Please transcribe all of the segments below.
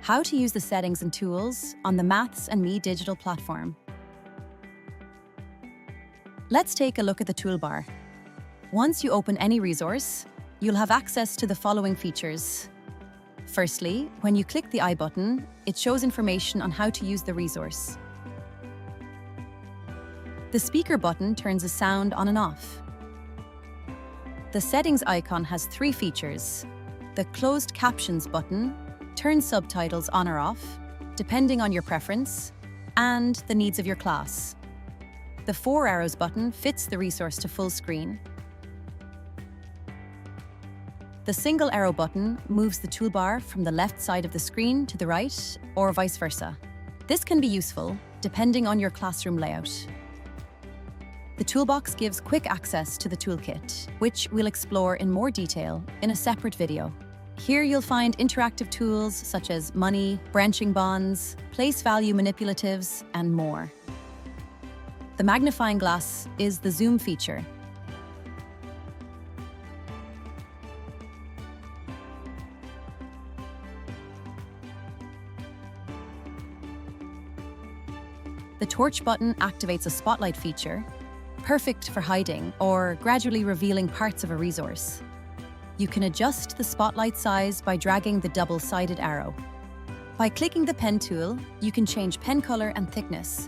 How to use the settings and tools on the Maths and Me digital platform. Let's take a look at the toolbar. Once you open any resource, you'll have access to the following features. Firstly, when you click the I button, it shows information on how to use the resource. The speaker button turns the sound on and off. The settings icon has 3 features. The closed captions button turns subtitles on or off, depending on your preference and the needs of your class. The 4 arrows button fits the resource to full screen. The single arrow button moves the toolbar from the left side of the screen to the right, or vice versa. This can be useful depending on your classroom layout. The toolbox gives quick access to the toolkit, which we'll explore in more detail in a separate video. Here you'll find interactive tools such as money, branching bonds, place value manipulatives, and more. The magnifying glass is the zoom feature. The torch button activates a spotlight feature, perfect for hiding or gradually revealing parts of a resource. You can adjust the spotlight size by dragging the double-sided arrow. By clicking the pen tool, you can change pen color and thickness.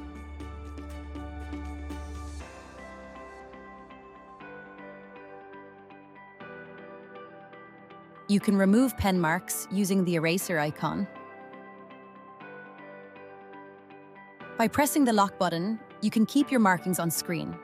You can remove pen marks using the eraser icon. By pressing the lock button, you can keep your markings on screen.